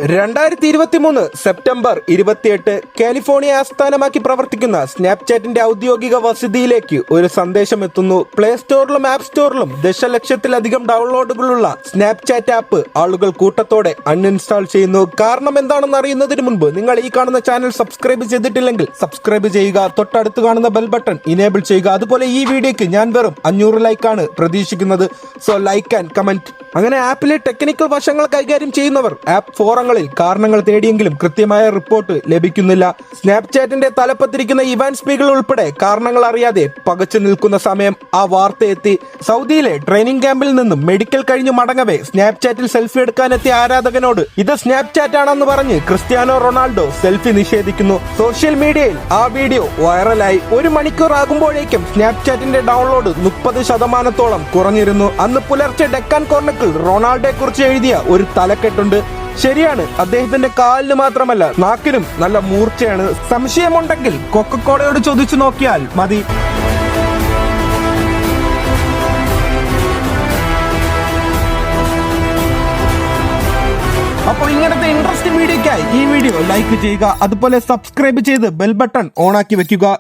2023 September 28 California ആസ്ഥാനമാക്കി പ്രവർത്തിക്കുന്ന സ്നാപ്ചാറ്റിന്റെ ഔദ്യോഗിക വസതിയിലേക്ക് ഒരു സന്ദേശം എത്തുന്നു. പ്ലേ സ്റ്റോറിലും ആപ്പ് സ്റ്റോറിലും ദശലക്ഷത്തിലധികം ഡൗൺലോഡുകളുള്ള സ്നാപ്ചാറ്റ് ആപ്പ് ആളുകൾ കൂട്ടത്തോടെ അൺഇൻസ്റ്റാൾ ചെയ്യുന്നു. കാരണം എന്താണെന്ന് അറിയുന്നതിന് മുൻപ് നിങ്ങൾ ഈ കാണുന്ന ചാനൽ സബ്സ്ക്രൈബ് ചെയ്തിട്ടില്ലെങ്കിൽ സബ്സ്ക്രൈബ് ചെയ്യുക, തൊട്ടടുത്ത് കാണുന്ന ബെൽ ബട്ടൺ ഇനേബിൾ ചെയ്യുക. അതുപോലെ ഈ വീഡിയോക്ക് ഞാൻ വെറും 500 ലൈക്കാണ് പ്രതീക്ഷിക്കുന്നത്. So like and comment. അങ്ങനെ ആപ്പിലെ ടെക്നിക്കൽ വശങ്ങൾ കൈകാര്യം ചെയ്യുന്നവർ ആപ്പ് ഫോറങ്ങളിൽ കാരണങ്ങൾ തേടിയെങ്കിലും കൃത്യമായ റിപ്പോർട്ട് ലഭിക്കുന്നില്ല. സ്നാപ്ചാറ്റിന്റെ തലപ്പത്തിരിക്കുന്ന ഇവാൻ സ്പീഗൽ ഉൾപ്പെടെ കാരണങ്ങൾ അറിയാതെ പകച്ചു നിൽക്കുന്ന സമയം ആ വാർത്ത എത്തി. സൗദിയിലെ ട്രെയിനിങ് ക്യാമ്പിൽ നിന്നും മെഡിക്കൽ കഴിഞ്ഞു മടങ്ങവേ സ്നാപ്ചാറ്റിൽ സെൽഫി എടുക്കാനെത്തിയ ആരാധകനോട് ഇത് സ്നാപ്ചാറ്റ് ആണെന്ന് പറഞ്ഞ് ക്രിസ്ത്യാനോ റൊണാൾഡോ സെൽഫി നിഷേധിക്കുന്നു. സോഷ്യൽ മീഡിയയിൽ ആ വീഡിയോ വൈറലായി. 1 മണിക്കൂർ ആകുമ്പോഴേക്കും സ്നാപ്ചാറ്റിന്റെ ഡൗൺലോഡ് 30% കുറഞ്ഞിരുന്നു. അന്ന് പുലർച്ചെ ഡെക്കാൻ കോർണക്കിൾ റൊണാൾഡോയെ കുറിച്ച് എഴുതിയ ഒരു തലക്കെട്ടുണ്ട്. ശരിയാണ്, അദ്ദേഹത്തിന്റെ കാലിന് മാത്രമല്ല നാക്കിനും നല്ല മൂർച്ചയാണ്. സംശയമുണ്ടെങ്കിൽ കൊക്കക്കോളയോട് ചോദിച്ചു നോക്കിയാൽ മതി. അപ്പോൾ ഇങ്ങനത്തെ ഇൻട്രസ്റ്റിംഗ് വീഡിയോയ്ക്കായി ഈ വീഡിയോ ലൈക്ക് ചെയ്യുക, അതുപോലെ സബ്സ്ക്രൈബ് ചെയ്ത് ബെൽ ബട്ടൺ ഓൺ ആക്കി വെക്കുക.